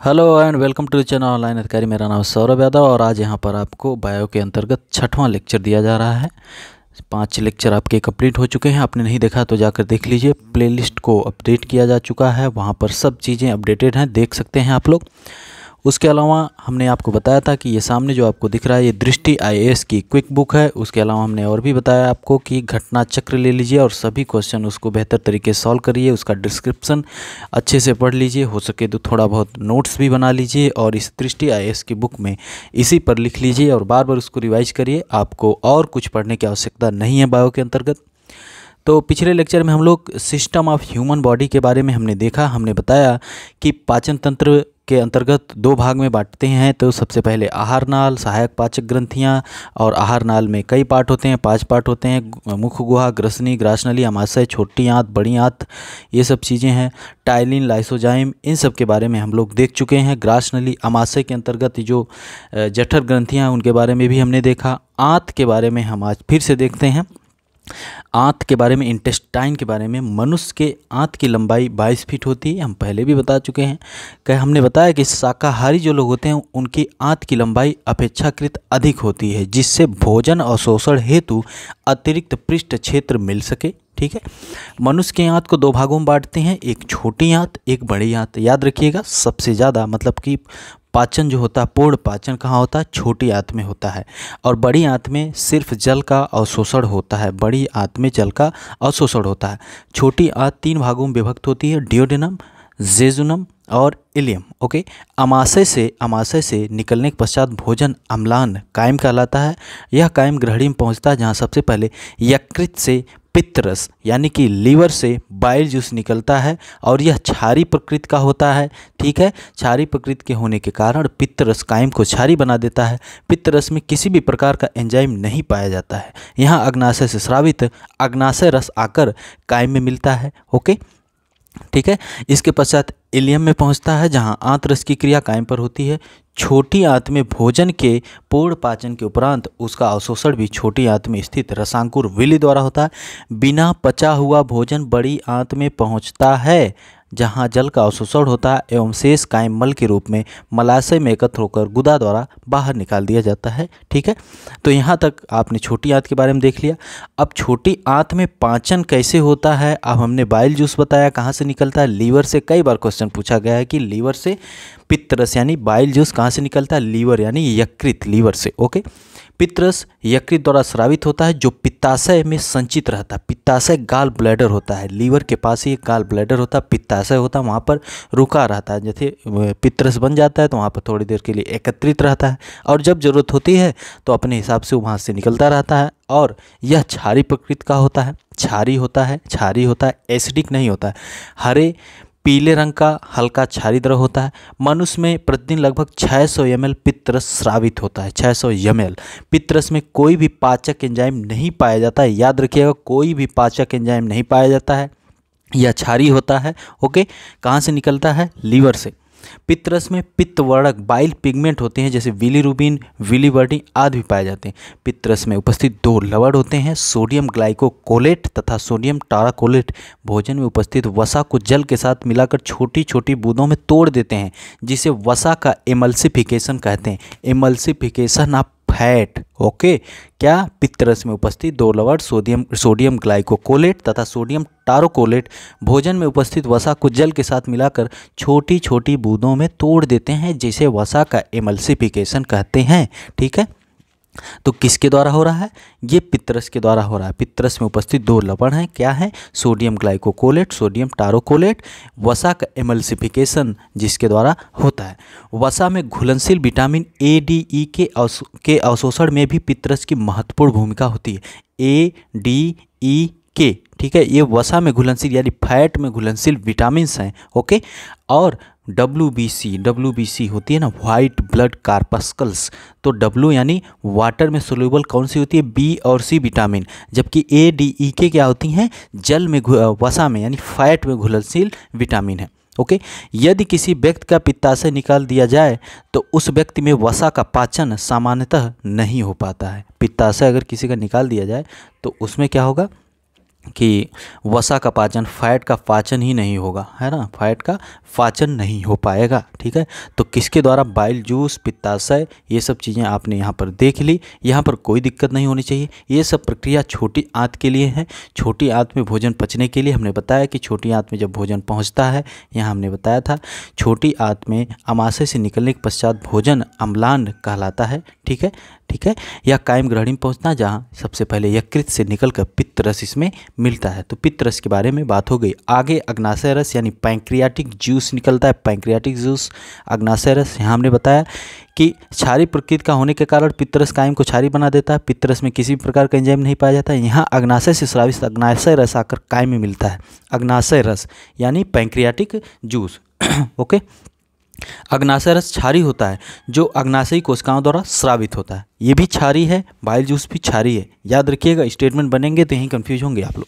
Hello and welcome to the channel online Adhikari. मेरा नाम सौरभ यादव और आज यहाँ पर आपको बायो के अंतर्गत छठवां लेक्चर दिया जा रहा है। 5 लेक्चर आपके कंप्लीट हो चुके हैं। आपने नहीं देखा तो जाकर देख लीजिए। प्लेलिस्ट को अपडेट किया जा चुका है, वहाँ पर सब चीज़ें अपडेटेड हैं, देख सकते हैं आप लोग। उसके अलावा हमने आपको बताया था कि ये सामने जो आपको दिख रहा है ये दृष्टि आईएएस की क्विक बुक है। उसके अलावा हमने और भी बताया आपको कि घटना चक्र ले लीजिए और सभी क्वेश्चन उसको बेहतर तरीके से सॉल्व करिए। उसका डिस्क्रिप्शन अच्छे से पढ़ लीजिए, हो सके तो थोड़ा बहुत नोट्स भी बना लीजिए और इस दृष्टि आईएएस की बुक में इसी पर लिख लीजिए और बार बार उसको रिवाइज करिए। आपको और कुछ पढ़ने की आवश्यकता नहीं है बायो के अंतर्गत। तो पिछले लेक्चर में हम लोग सिस्टम ऑफ ह्यूमन बॉडी के बारे में हमने देखा। हमने बताया कि पाचन तंत्र के अंतर्गत 2 भाग में बांटते हैं। तो सबसे पहले आहार नाल, सहायक पाचक ग्रंथियां, और आहार नाल में कई पार्ट होते हैं, 5 पार्ट होते हैं। मुख गुहा, ग्रसनी, ग्रासनली, अमाशय, छोटी आंत, बड़ी आंत, ये सब चीज़ें हैं। टाइलिन, लाइसोजाइम, इन सब के बारे में हम लोग देख चुके हैं। ग्रासनली अमाशय के अंतर्गत जो जठर ग्रंथियाँ उनके बारे में भी हमने देखा। आंत के बारे में हम आज फिर से देखते हैं। आंत के बारे में, इंटेस्टाइन के बारे में। मनुष्य के आंत की लंबाई 22 फीट होती है, हम पहले भी बता चुके हैं। क्या हमने बताया कि शाकाहारी जो लोग होते हैं उनकी आंत की लंबाई अपेक्षाकृत अधिक होती है, जिससे भोजन और शोषण हेतु अतिरिक्त पृष्ठ क्षेत्र मिल सके। ठीक है। मनुष्य के आंत को 2 भागों में बांटते हैं, एक छोटी आंत, एक बड़ी आंत। याद रखिएगा, सबसे ज़्यादा मतलब कि पाचन जो होता है, पूर्ण पाचन कहाँ होता है? छोटी आंत में होता है। और बड़ी आंत में सिर्फ जल का अवशोषण होता है। बड़ी आंत में जल का अवशोषण होता है। छोटी आंत 3 भागों में विभक्त होती है, डियोडेनम, जेजुनम और इलियम। ओके। अमाशय से निकलने के पश्चात भोजन अम्लान कायम कहलाता है। यह कायम ग्रहणी में पहुंचता है, जहां सबसे पहले यकृत से पित्तरस यानी कि लीवर से बाइल जूस निकलता है और यह क्षारी प्रकृति का होता है। ठीक है। क्षारी प्रकृति के होने के कारण पित्तरस कायम को क्षारी बना देता है। पित्तरस में किसी भी प्रकार का एंजाइम नहीं पाया जाता है। यहाँ अग्नाशय से स्रावित अग्नाशय रस आकर कायम में मिलता है। ओके। ठीक है। इसके पश्चात इलियम में पहुंचता है, जहां आंत रस की क्रिया कायम पर होती है। छोटी आंत में भोजन के पूर्ण पाचन के उपरांत उसका अवशोषण भी छोटी आंत में स्थित रसांकुर विली द्वारा होता है। बिना पचा हुआ भोजन बड़ी आंत में पहुंचता है, जहां जल का अवशोषण होता है एवं शेष कायम मल के रूप में मलाशय में एकत्र होकर गुदा द्वारा बाहर निकाल दिया जाता है। ठीक है। तो यहाँ तक आपने छोटी आंत के बारे में देख लिया। अब छोटी आंत में पाचन कैसे होता है? अब हमने बाइल जूस बताया, कहाँ से निकलता है? लीवर से। कई बार क्वेश्चन पूछा गया है कि लीवर से पित्तरस यानी बाइल जूस कहाँ से निकलता है? लीवर यानी यकृत, लीवर से। ओके। पित्तरस यकृत द्वारा स्रावित होता है, जो पित्ताशय में संचित रहता है। पित्ताशय गाल ब्लैडर होता है, लीवर के पास ही एक गाल ब्लैडर होता है, पित्ताशय होता है, वहाँ पर रुका रहता है। जैसे पित्तरस बन जाता है तो वहाँ पर थोड़ी देर के लिए एकत्रित रहता है और जब जरूरत होती है तो अपने हिसाब से वहाँ से निकलता रहता है। और यह क्षारी प्रकृति का होता है। क्षारी होता है, एसिडिक नहीं होता है। हरे पीले रंग का हल्का क्षारी द्रव होता है। मनुष्य में प्रतिदिन लगभग 600 ml पित्तरस स्रावित होता है। 600 ml। पित्तरस में कोई भी पाचक एंजाइम नहीं पाया जाता है। याद रखिएगा, कोई भी पाचक एंजाइम नहीं पाया जाता है। यह क्षारी होता है। ओके। कहाँ से निकलता है? लीवर से। पित्तरस में पित्तवर्धक बाइल पिगमेंट होते हैं, जैसे बिलीरुबिन, बिलीवर्डिन आदि भी पाए जाते हैं। पित्तरस में उपस्थित 2 लवण होते हैं, सोडियम ग्लाइकोकोलेट तथा सोडियम टाराकोलेट। भोजन में उपस्थित वसा को जल के साथ मिलाकर छोटी छोटी बूंदों में तोड़ देते हैं, जिसे वसा का एमल्सिफिकेशन कहते हैं। Emulsification of fat. ओके। क्या? पित्तरस में उपस्थित 2 लवण सोडियम ग्लाइकोकोलेट तथा सोडियम टारोकोलेट भोजन में उपस्थित वसा को जल के साथ मिलाकर छोटी छोटी बूंदों में तोड़ देते हैं, जिसे वसा का एमल्सिफिकेशन कहते हैं। ठीक है। तो किसके द्वारा हो रहा है? ये पित्तरस के द्वारा हो रहा है। पित्तरस में उपस्थित 2 लवण हैं, क्या है? Sodium ग्लाइकोकोलेट, sodium taurocholate. वसा का एमल्सिफिकेशन जिसके द्वारा होता है। वसा में घुलनशील विटामिन ए, डी, ई के अवशोषण में भी पित्तरस की महत्वपूर्ण भूमिका होती है। ए, डी, ई, के। ठीक है। ये वसा में घुलनशील यानी फैट में घुलनशील विटामिन्स हैं। ओके। और WBC होती है ना, वाइट ब्लड कार्पस्कल्स। तो W यानी वाटर में सोल्यूबल कौन सी होती है? B और C विटामिन। जबकि A, D, E के क्या होती हैं? जल में वसा में यानी फैट में घुलनशील विटामिन है। ओके। यदि किसी व्यक्ति का पित्ताशय निकाल दिया जाए तो उस व्यक्ति में वसा का पाचन सामान्यतः नहीं हो पाता है। पित्ताशय अगर किसी का निकाल दिया जाए तो उसमें क्या होगा? कि वसा का पाचन, फैट का पाचन ही नहीं होगा, है ना, फैट का पाचन नहीं हो पाएगा। ठीक है, तो किसके द्वारा, बाइल जूस, पित्ताशय, ये सब चीज़ें आपने यहाँ पर देख ली। यहाँ पर कोई दिक्कत नहीं होनी चाहिए। ये सब प्रक्रिया छोटी आंत के लिए है। छोटी आंत में भोजन पचने के लिए हमने बताया कि छोटी आंत में जब भोजन पहुँचता है, यहाँ हमने बताया था छोटी आंत में अमाशय से निकलने के पश्चात भोजन अम्लान कहलाता है। ठीक है, ठीक है, या कायम ग्रहणी में पहुँचना, जहाँ सबसे पहले यकृत से निकलकर पित्त रस इसमें मिलता है। तो पित्त रस के बारे में बात हो गई। आगे अग्नाशय रस यानी पैंक्रियाटिक जूस निकलता है। पैंक्रियाटिक जूस, अग्नाशय रस, यहाँ हमने बताया कि क्षारीय प्रकृति का होने के कारण पित्त रस कायम को क्षारीय बना देता है। पित्त रस में किसी भी प्रकार का एंजाइम नहीं पाया जाता है। यहाँ अग्नाशय से स्रावित अग्नाशय रस आकर कायम में मिलता है। अग्नाशय रस यानी पैंक्रियाटिक जूस। ओके, अग्नाशय रस क्षारीय होता है जो अग्नाशयी कोशिकाओं द्वारा स्रावित होता है। ये भी क्षारीय है, बाइल जूस भी क्षारीय है। याद रखिएगा, स्टेटमेंट बनेंगे तो यहीं कंफ्यूज होंगे आप लोग।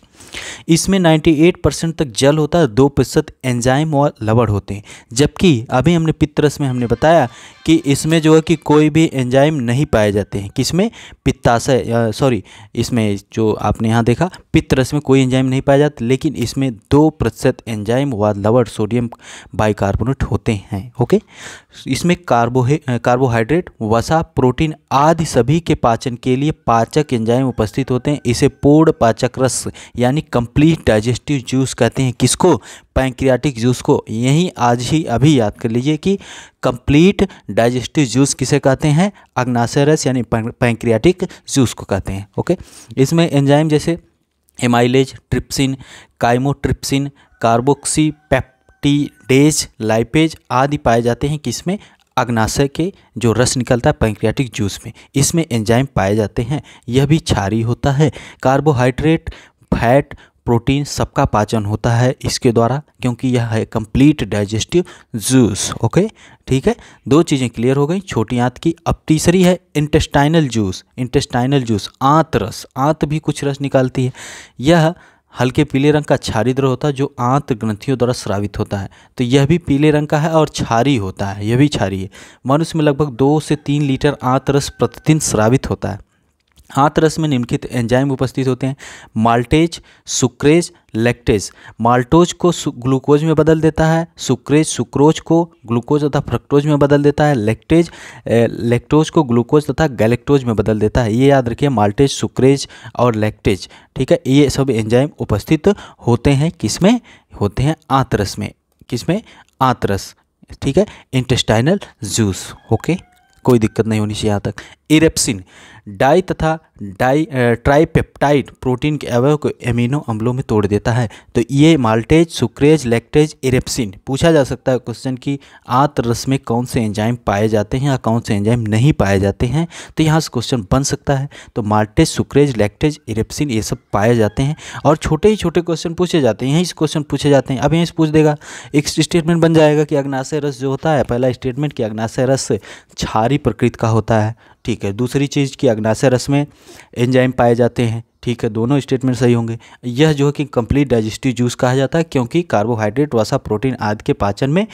इसमें 98% तक जल होता है, 2% एंजाइम और लवण होते हैं। जबकि अभी हमने पित्त रस में हमने बताया कि इसमें जो है कि कोई भी एंजाइम नहीं पाए जाते हैं। किसमें, पित्ताशय, सॉरी, इसमें जो आपने यहाँ देखा पित्त रस में कोई एंजाइम नहीं पाया जाता, लेकिन इसमें 2% एंजाइम व लवण सोडियम बाइकार्बोनेट होते हैं। ओके, इसमें कार्बोहाइड्रेट, वसा, प्रोटीन आदि सभी के पाचन के लिए पाचक एंजाइम उपस्थित होते हैं। इसे पूर्ण पाचक रस यानी कंप्लीट डाइजेस्टिव जूस कहते हैं। किसको, पैंक्रियाटिक जूस को। यही आज ही अभी याद कर लीजिए कि कंप्लीट डाइजेस्टिव जूस किसे कहते हैं, अग्नाशय रस यानी पैंक्रियाटिक जूस को कहते हैं। ओके, इसमें एंजाइम जैसे amylase, trypsin, chymotrypsin, carboxy peptidase, lipase आदि पाए जाते हैं। किसमें, अग्नाशय के जो रस निकलता है पैंक्रियाटिक जूस में, इसमें एंजाइम पाए जाते हैं। यह भी क्षारीय होता है। कार्बोहाइड्रेट, फैट, प्रोटीन सबका पाचन होता है इसके द्वारा, क्योंकि यह है कंप्लीट डाइजेस्टिव जूस। ओके, ठीक है, दो चीज़ें क्लियर हो गई छोटी आंत की। अब तीसरी है इंटेस्टाइनल जूस। इंटेस्टाइनल जूस, आंत रस, आंत भी कुछ रस निकालती है। यह हल्के पीले रंग का क्षारीय द्रव होता है जो आंत ग्रंथियों द्वारा स्रावित होता है। तो यह भी पीले रंग का है और क्षारीय होता है, यह भी क्षारीय है। मनुष्य में लगभग 2 से 3 लीटर आंत रस प्रतिदिन स्रावित होता है। आंत रस में निम्नलिखित एंजाइम उपस्थित होते हैं, माल्टेज, सुक्रेज, लैक्टेज। माल्टोज को ग्लूकोज में बदल देता है, सुक्रेज सुक्रोज को ग्लूकोज तथा फ्रक्टोज में बदल देता है, लैक्टेज लैक्टोज को ग्लूकोज तथा गैलेक्टोज में बदल देता है। ये याद रखिए, माल्टेज, सुक्रेज और लैक्टेज। ठीक है, ये सब एंजाइम उपस्थित होते हैं। किसमें होते हैं, आंत रस में। किसमें, आंत रस। ठीक है, इंटेस्टाइनल जूस। ओके, कोई दिक्कत नहीं होनी चाहिए यहाँ तक। इरेप्सिन डाई तथा ट्राइपेप्टाइड प्रोटीन के अवयव को एमिनो अम्लों में तोड़ देता है। तो ये माल्टेज, सुक्रेज, लैक्टेज, इरेप्सिन पूछा जा सकता है क्वेश्चन कि आंत रस में कौन से एंजाइम पाए जाते हैं या कौन से एंजाइम नहीं पाए जाते हैं। तो यहाँ से क्वेश्चन बन सकता है। तो माल्टेज, सुक्रेज, लैक्टेज, इरेप्सिन ये सब पाए जाते हैं और छोटे ही छोटे क्वेश्चन पूछे जाते हैं। यहीं से क्वेश्चन पूछे जाते हैं। अब यहीं से पूछ देगा, एक स्टेटमेंट बन जाएगा कि अग्नाशय रस जो होता है, पहला स्टेटमेंट कि अग्नाशय रस क्षारीय प्रकृति का होता है। ठीक है, दूसरी चीज़ कि अग्नाशय रस में एंजाइम पाए जाते हैं। ठीक है, दोनों स्टेटमेंट सही होंगे। यह जो है कि कंप्लीट डाइजेस्टिव जूस कहा जाता है क्योंकि कार्बोहाइड्रेट, वसा, प्रोटीन आदि के पाचन में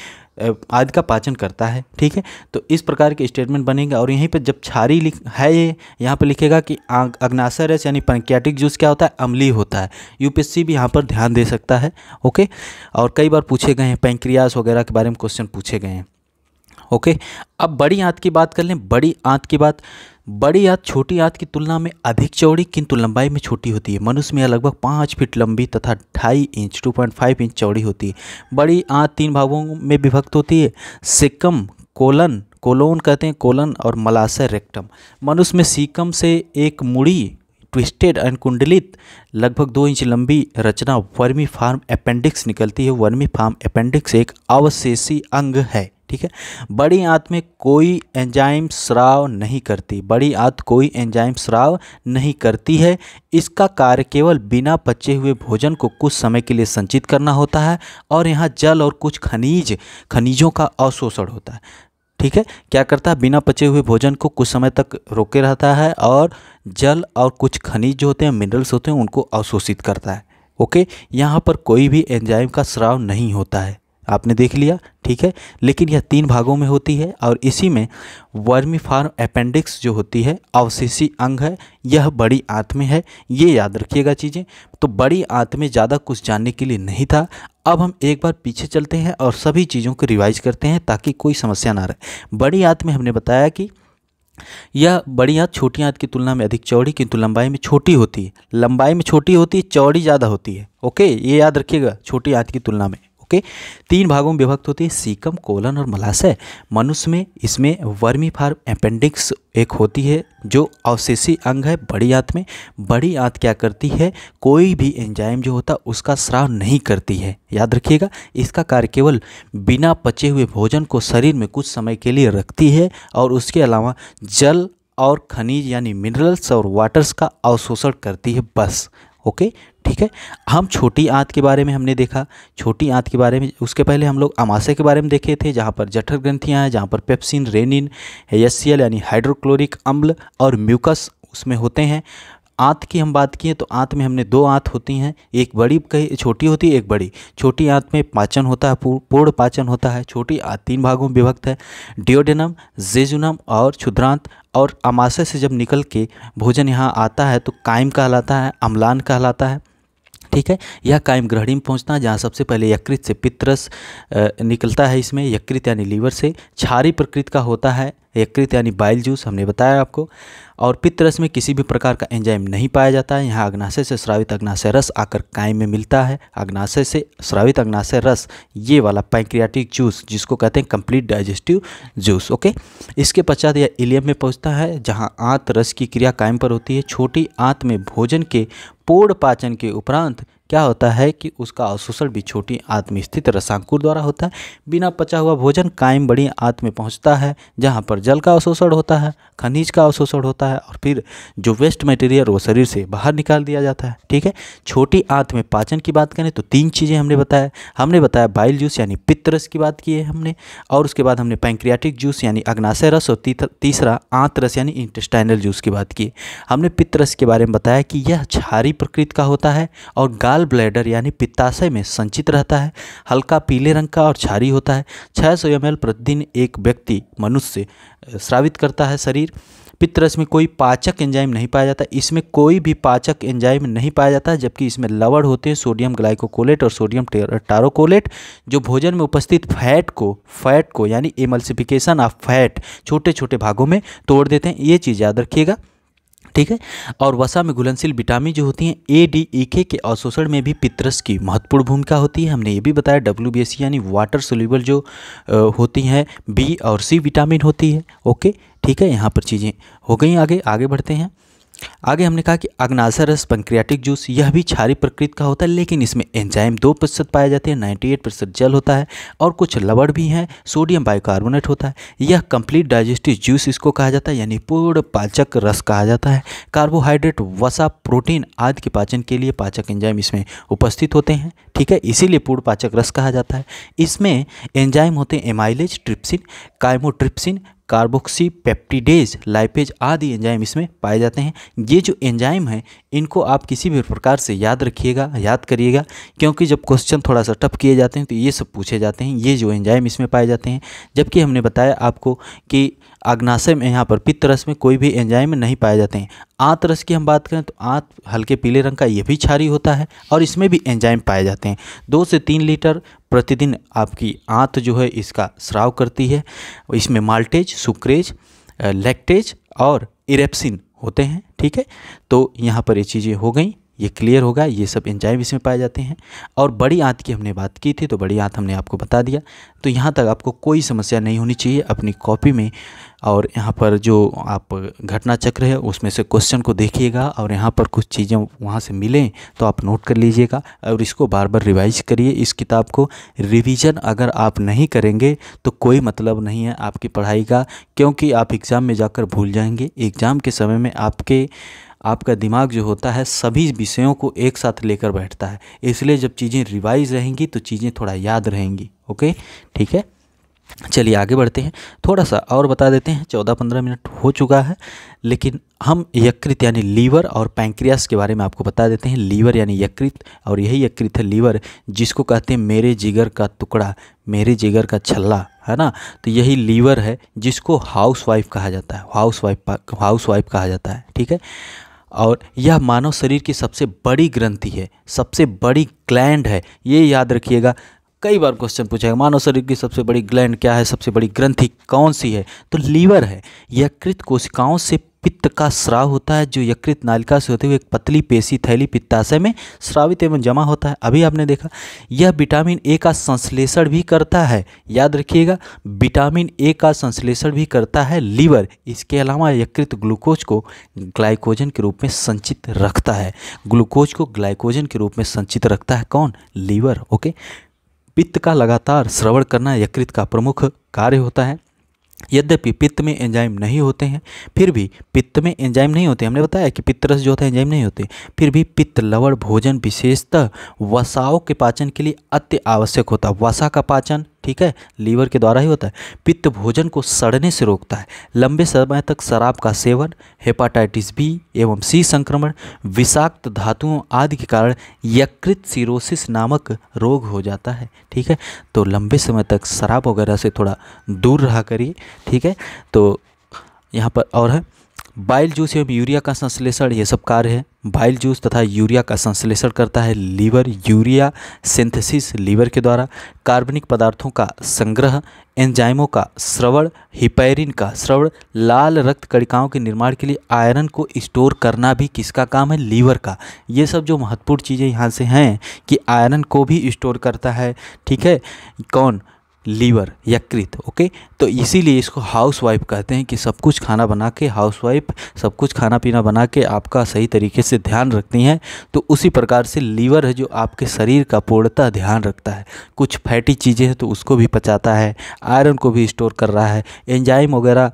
आदि का पाचन करता है। ठीक है, तो इस प्रकार के स्टेटमेंट बनेंगे। और यहीं पे जब क्षारीय है, ये यहाँ पे लिखेगा कि अग्नाशय रस यानी पैंक्रियाटिक जूस क्या होता है, अम्लीय होता है। यूपीएससी भी यहाँ पर ध्यान दे सकता है। ओके, और कई बार पूछे गए हैं, पैंक्रियास वगैरह के बारे में क्वेश्चन पूछे गए हैं। ओके, अब बड़ी आंत की बात कर लें। बड़ी आंत की बात, बड़ी आंत छोटी आंत की तुलना में अधिक चौड़ी किंतु लंबाई में छोटी होती है। मनुष्य में यह लगभग 5 फीट लंबी तथा 2.5 इंच 2.5 इंच चौड़ी होती है। बड़ी आंत 3 भागों में विभक्त होती है, सीकम, कोलन, कोलोन कहते हैं, कोलन और मलाशय रेक्टम। मनुष्य में सीकम से एक मुड़ी ट्विस्टेड एंड कुंडलित लगभग 2 इंच लंबी रचना वर्मी फार्म अपेंडिक्स निकलती है। वर्मी फार्म अपेंडिक्स एक अवशेषी अंग है। ठीक है, बड़ी आंत में कोई एंजाइम स्राव नहीं करती। बड़ी आंत कोई एंजाइम स्राव नहीं करती है। इसका कार्य केवल बिना पचे हुए भोजन को कुछ समय के लिए संचित करना होता है और यहाँ जल और कुछ खनिजों का अवशोषण होता है। ठीक है, क्या करता है, बिना पचे हुए भोजन को कुछ समय तक रोके रहता है और जल और कुछ खनिज जो होते हैं, मिनरल्स होते हैं, उनको अवशोषित करता है। ओके, यहाँ पर कोई भी एंजाइम का स्राव नहीं होता है। आपने देख लिया, ठीक है। लेकिन यह 3 भागों में होती है और इसी में वर्मीफॉर्म अपेंडिक्स जो होती है अवशेषी अंग है, यह बड़ी आंत में है। ये याद रखिएगा चीज़ें। तो बड़ी आंत में ज़्यादा कुछ जानने के लिए नहीं था। अब हम एक बार पीछे चलते हैं और सभी चीज़ों को रिवाइज करते हैं ताकि कोई समस्या ना रहे। बड़ी आंत में हमने बताया कि यह बड़ी आंत छोटी आंत की तुलना में अधिक चौड़ी किंतु लंबाई में छोटी होती है। लंबाई में छोटी होती है, चौड़ी ज़्यादा होती है। ओके, ये याद रखिएगा, छोटी आंत की तुलना में। ओके, 3 भागों में विभक्त होती है, सीकम, कोलन और मलाशय। मनुष्य में इसमें वर्मीफॉर्म अपेंडिक्स एक होती है जो अवशेषी अंग है बड़ी आंत में। बड़ी आंत क्या करती है, कोई भी एंजाइम जो होता है उसका स्राव नहीं करती है, याद रखिएगा। इसका कार्य केवल बिना पचे हुए भोजन को शरीर में कुछ समय के लिए रखती है और उसके अलावा जल और खनिज यानी मिनरल्स और वाटर्स का अवशोषण करती है, बस। ओके, ठीक है। हम छोटी आंत के बारे में हमने देखा, छोटी आंत के बारे में। उसके पहले हम लोग अमाशय के बारे में देखे थे, जहाँ पर जठर ग्रंथियाँ हैं, जहाँ पर पेप्सिन, रेनिन, HCl यानी हाइड्रोक्लोरिक अम्ल और म्यूकस उसमें होते हैं। आंत की हम बात किए तो आंत में हमने 2 आंत होती हैं, एक बड़ी छोटी होती है, एक बड़ी। छोटी आंत में पाचन होता है, पूर्ण पाचन होता है। छोटी आंत 3 भागों में विभक्त है, डियोडेनम, जेजुनम और क्षुद्रांत। और अमाशय से जब निकल के भोजन यहाँ आता है तो काइम कहलाता है, अम्लान कहलाता है, ठीक है। यह काइम ग्रहणी में पहुंचता है जहाँ सबसे पहले यकृत से पित्तरस निकलता है। इसमें यकृत यानी लीवर से क्षारीय प्रकृति का होता है, यकृत यानी बाइल जूस हमने बताया आपको। और पित्तरस में किसी भी प्रकार का एंजाइम नहीं पाया जाता है। यहाँ अग्नाशय से स्रावित अग्नाशय रस आकर काइम में मिलता है। अग्नाशय से स्रावित अग्नाशय रस, ये वाला पैंक्रियाटिक जूस जिसको कहते हैं कंप्लीट डाइजेस्टिव जूस। ओके, इसके पश्चात यह इलियम में पहुँचता है जहाँ आंत रस की क्रिया काइम पर होती है। छोटी आंत में भोजन के पूर्ण पाचन के उपरांत क्या होता है कि उसका अवशोषण भी छोटी आंत में स्थित रसांकुर द्वारा होता है। बिना पचा हुआ भोजन काइम बड़ी आंत में पहुंचता है जहां पर जल का अवशोषण होता है, खनिज का अवशोषण होता है और फिर जो वेस्ट मटेरियल वो शरीर से बाहर निकाल दिया जाता है, ठीक है। छोटी आंत में पाचन की बात करें तो 3 चीज़ें हमने बताया बाइल जूस यानी पित्त रस की बात की है हमने, और उसके बाद हमने पैंक्रियाटिक जूस यानी अग्नाशय रस और तीसरा आंत रस यानी इंटेस्टाइनल जूस की बात की। हमने पित्त रस के बारे में बताया कि यह क्षारीय प्रकृति का होता है और गाल ब्लैडर यानी पित्ताशय में संचित रहता है, हल्का पीले रंग का और क्षारीय होता है। 600 ml प्रतिदिन एक व्यक्ति मनुष्य स्रावित करता है शरीर। पित्त रस में कोई पाचक एंजाइम नहीं पाया जाता, इसमें कोई भी पाचक एंजाइम नहीं पाया जाता, जबकि इसमें लवण होते हैं सोडियम ग्लाइकोकोलेट और सोडियम टारोकोलेट जो भोजन में उपस्थित फैट को यानी एमल्सिफिकेशन ऑफ फैट छोटे छोटे भागों में तोड़ देते हैं। ये चीज़ याद रखिएगा, ठीक है। और वसा में घुलनशील विटामिन जो होती हैं ADEK के अवशोषण में भी पित्तरस की महत्वपूर्ण भूमिका होती है। हमने ये भी बताया WBC यानी वाटर सोल्यूबल जो होती हैं B और C विटामिन होती है। ओके, ठीक है। यहाँ पर चीज़ें हो गई। आगे बढ़ते हैं। आगे हमने कहा कि अग्नाशय रस पैंक्रियाटिक जूस यह भी क्षारीय प्रकृति का होता है, लेकिन इसमें एंजाइम 2% पाए जाते हैं, 98% जल होता है और कुछ लवण भी हैं, सोडियम बाइकार्बोनेट होता है। यह कंप्लीट डाइजेस्टिव जूस इसको कहा जाता है यानी पूर्ण पाचक रस कहा जाता है। कार्बोहाइड्रेट, वसा, प्रोटीन आदि के पाचन के लिए पाचक एंजाइम इसमें उपस्थित होते हैं, ठीक है, इसीलिए पूर्ण पाचक रस कहा जाता है। इसमें एंजाइम होते हैं amylase, trypsin, chymotrypsin, carboxy peptidase, lipase आदि एंजाइम इसमें पाए जाते हैं। ये जो एंजाइम है इनको आप किसी भी प्रकार से याद करिएगा, क्योंकि जब क्वेश्चन थोड़ा सा टफ किए जाते हैं तो ये सब पूछे जाते हैं, ये जो एंजाइम इसमें पाए जाते हैं। जबकि हमने बताया आपको कि अग्नाशय में यहाँ पर पित्त रस में कोई भी एंजाइम नहीं पाए जाते हैं। आंत रस की हम बात करें तो आंत हल्के पीले रंग का, ये भी क्षारीय होता है और इसमें भी एंजाइम पाए जाते हैं। 2 से 3 लीटर प्रतिदिन आपकी आंत जो है इसका स्राव करती है। इसमें माल्टेज, सुक्रेज, लैक्टेज और इरेप्सिन होते हैं, ठीक है। तो यहाँ पर ये चीज़ें हो गई, ये क्लियर होगा, ये सब एंजाइम इसमें पाए जाते हैं। और बड़ी आंत की हमने बात की थी तो बड़ी आंत हमने आपको बता दिया। तो यहाँ तक आपको कोई समस्या नहीं होनी चाहिए अपनी कॉपी में। और यहाँ पर जो आप घटना चक्र है उसमें से क्वेश्चन को देखिएगा और यहाँ पर कुछ चीज़ें वहाँ से मिलें तो आप नोट कर लीजिएगा और इसको बार बार रिवाइज करिए। इस किताब को रिवीजन अगर आप नहीं करेंगे तो कोई मतलब नहीं है आपकी पढ़ाई का, क्योंकि आप एग्ज़ाम में जाकर भूल जाएंगे। एग्ज़ाम के समय में आपका दिमाग जो होता है सभी विषयों को एक साथ लेकर बैठता है, इसलिए जब चीज़ें रिवाइज रहेंगी तो चीज़ें थोड़ा याद रहेंगी। ओके, ठीक है। चलिए आगे बढ़ते हैं, थोड़ा सा और बता देते हैं। 14-15 मिनट हो चुका है, लेकिन हम यकृत यानी लीवर और पैंक्रियास के बारे में आपको बता देते हैं। लीवर यानी यकृत, और यही यकृत है लीवर, जिसको कहते हैं मेरे जिगर का टुकड़ा, मेरे जिगर का छल्ला, है ना। तो यही लीवर है जिसको हाउसवाइफ कहा जाता है, हाउसवाइफ कहा जाता है, ठीक है। और यह मानव शरीर की सबसे बड़ी ग्रंथि है, सबसे बड़ी ग्लैंड है, ये याद रखिएगा। कई बार क्वेश्चन पूछेगा मानव शरीर की सबसे बड़ी ग्लैंड क्या है, सबसे बड़ी ग्रंथि कौन सी है, तो लीवर है। यकृत कोशिकाओं से पित्त का स्राव होता है, जो यकृत नालिका से होते हुए एक पतली पेशी थैली पित्ताशय में स्रावित एवं जमा होता है। अभी आपने देखा, यह विटामिन ए का संश्लेषण भी करता है, याद रखिएगा, विटामिन ए का संश्लेषण भी करता है लीवर। इसके अलावा यकृत ग्लूकोज को ग्लाइकोजन के रूप में संचित रखता है, ग्लूकोज को ग्लाइकोजन के रूप में संचित रखता है कौन, लीवर। ओके, पित्त का लगातार स्रवण करना यकृत का प्रमुख कार्य होता है। यद्यपि पित्त में एंजाइम नहीं होते हैं, फिर भी पित्त में एंजाइम नहीं होते, हमने बताया कि पित्तरस जो होता है एंजाइम नहीं होते, फिर भी पित्त लवण भोजन विशेषतः वसाओं के पाचन के लिए अति आवश्यक होता है। वसा का पाचन, ठीक है, लीवर के द्वारा ही होता है। पित्त भोजन को सड़ने से रोकता है। लंबे समय तक शराब का सेवन, हेपाटाइटिस बी एवं सी संक्रमण, विषाक्त धातुओं आदि के कारण यकृत सिरोसिस नामक रोग हो जाता है, ठीक है। तो लंबे समय तक शराब वगैरह से थोड़ा दूर रहा करिए, ठीक है। तो यहाँ पर और है बाइल जूस एवं यूरिया का संश्लेषण, ये सब कार्य है। बाइल जूस तथा यूरिया का संश्लेषण करता है लीवर, यूरिया सिंथेसिस लीवर के द्वारा, कार्बनिक पदार्थों का संग्रह, एंजाइमों का स्रवण, हिपैरिन का स्रवण, लाल रक्त कणिकाओं के निर्माण के लिए आयरन को स्टोर करना भी किसका काम है, लीवर का। ये सब जो महत्वपूर्ण चीज़ें यहाँ से हैं कि आयरन को भी स्टोर करता है, ठीक है, कौन, लीवर, यकृत। ओके, तो इसीलिए इसको हाउसवाइफ कहते हैं कि सब कुछ खाना बना के, हाउसवाइफ सब कुछ खाना पीना बना के आपका सही तरीके से ध्यान रखती हैं। तो उसी प्रकार से लीवर है जो आपके शरीर का पूर्णतः ध्यान रखता है। कुछ फैटी चीज़ें हैं तो उसको भी पचाता है, आयरन को भी स्टोर कर रहा है, एंजाइम वगैरह,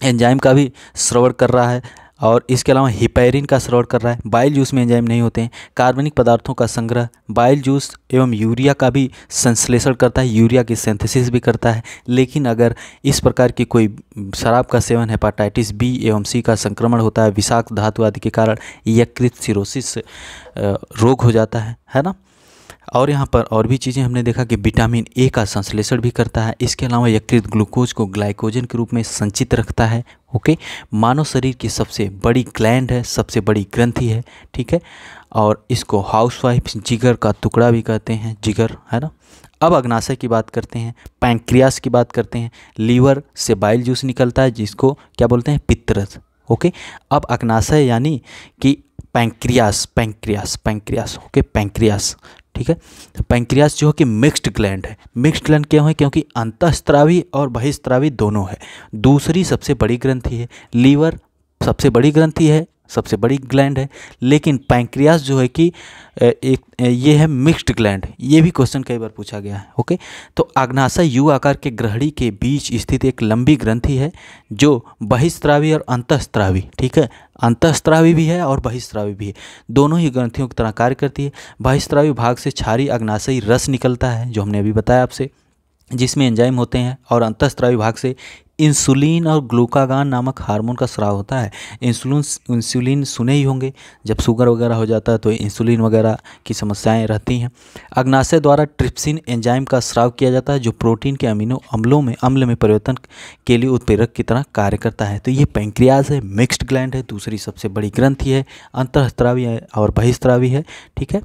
एंजाइम का भी श्रवण कर रहा है, और इसके अलावा हिपैरिन का स्राव कर रहा है। बाइल जूस में एंजाइम नहीं होते हैं। कार्बनिक पदार्थों का संग्रह, बाइल जूस एवं यूरिया का भी संश्लेषण करता है, यूरिया की सिंथेसिस भी करता है। लेकिन अगर इस प्रकार की कोई शराब का सेवन, हेपाटाइटिस बी एवं सी का संक्रमण होता है, विषाक्त धातु आदि के कारण यकृत सिरोसिस रोग हो जाता है ना। और यहाँ पर और भी चीज़ें हमने देखा कि विटामिन ए का संश्लेषण भी करता है। इसके अलावा यकृत ग्लूकोज को ग्लाइकोजन के रूप में संचित रखता है। ओके, मानव शरीर की सबसे बड़ी ग्लैंड है, सबसे बड़ी ग्रंथि है, ठीक है। और इसको हाउसवाइफ, जिगर का टुकड़ा भी कहते हैं, जिगर, है ना। अब अग्नाशय की बात करते हैं, पैंक्रियास की बात करते हैं। लीवर से बाइल जूस निकलता है जिसको क्या बोलते हैं, पित्तरस। ओके, अब अग्नाशय यानी कि pancreas, pancreas, pancreas, okay, pancreas, ठीक है। तो पैंक्रियास जो है कि मिक्स्ड ग्लैंड है। मिक्स्ड ग्लैंड क्यों है, क्योंकि अंतःस्रावी और बहिस्रावी दोनों है। दूसरी सबसे बड़ी ग्रंथि है। लीवर सबसे बड़ी ग्रंथि है, सबसे बड़ी ग्लैंड है, लेकिन पैंक्रियास जो है कि एक ये है मिक्स्ड ग्लैंड। ये भी क्वेश्चन कई बार पूछा गया है। ओके, तो अग्नाशय यू आकार के ग्रहणी के बीच स्थित एक लंबी ग्रंथि है जो बहिस्रावी और अंतःस्रावी, ठीक है, अंतःस्रावी भी है और बहिस्रावी भी है, दोनों ही ग्रंथियों की तरह कार्य करती है। बहिस्रावी भाग से क्षारीय अग्नाशयी रस निकलता है, जो हमने अभी बताया आपसे, जिसमें एंजाइम होते हैं, और अंतःस्रावी भाग से इंसुलिन और ग्लूकागान नामक हार्मोन का स्राव होता है। इंसुलिन सुने ही होंगे, जब शुगर वगैरह हो जाता है तो इंसुलिन वगैरह की समस्याएं रहती हैं। अग्नाशय द्वारा ट्रिप्सिन एंजाइम का स्राव किया जाता है, जो प्रोटीन के अमीनो अम्ल में परिवर्तन के लिए उत्प्रेरक की तरह कार्य करता है। तो ये पैंक्रियास है, मिक्स्ड ग्लैंड है, दूसरी सबसे बड़ी ग्रंथि है, अंतःस्रावी है और बहिस्रावी है, ठीक है।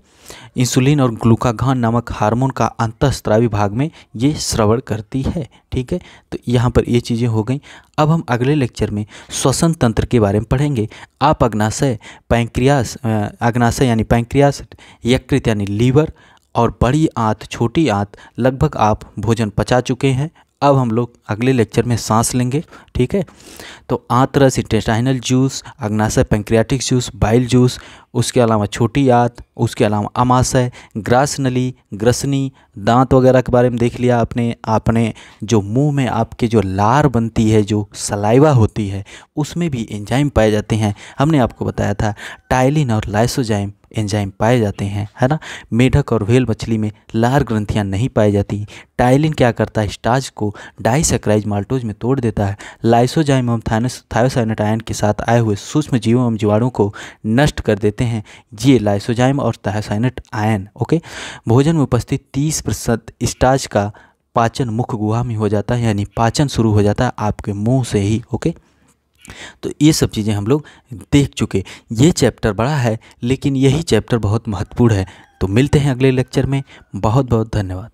इंसुलिन और ग्लूकागान नामक हार्मोन का अंतःस्रावी भाग में ये श्रवण करती है, ठीक है। तो यहाँ पर ये चीज़ें हो गई। अब हम अगले लेक्चर में श्वसन तंत्र के बारे में पढ़ेंगे। आप अग्नाशय, पैंक्रियास, अग्नाशय यानी पैंक्रियास, यकृत यानी लीवर, और बड़ी आंत, छोटी आंत, लगभग आप भोजन पचा चुके हैं। अब हम लोग अगले लेक्चर में सांस लेंगे, ठीक है। तो आंत रस, इंटेस्टाइनल जूस, अग्नाशय पैंक्रियाटिक जूस, बाइल जूस, उसके अलावा छोटी आंत, उसके अलावा अमाशय, ग्रास नली, ग्रसनी, दांत वगैरह के बारे में देख लिया आपने। आपने जो मुंह में आपके जो लार बनती है, जो सलाइवा होती है, उसमें भी एंजाइम पाए जाते हैं। हमने आपको बताया था टाइलिन और लाइसोजाइम एंजाइम पाए जाते हैं, है ना। मेढक और व्हेल मछली में लार ग्रंथियां नहीं पाई जाती। टाइलिन क्या करता है, स्टार्च को डाइसैकराइड माल्टोज में तोड़ देता है। लाइसोजाइम एवं थायोसाइनेट आयन के साथ आए हुए सूक्ष्म जीवों एवं जीवाणु को नष्ट कर देते हैं। ये लाइसोजाइम और थायोसाइनेट आयन, ओके। भोजन में उपस्थित 30% स्टार्च का पाचन मुख गुहा में हो जाता है, यानी पाचन शुरू हो जाता है आपके मुंह से ही, ओके। तो ये सब चीज़ें हम लोग देख चुके। ये चैप्टर बड़ा है लेकिन यही चैप्टर बहुत महत्वपूर्ण है। तो मिलते हैं अगले लेक्चर में। बहुत बहुत धन्यवाद।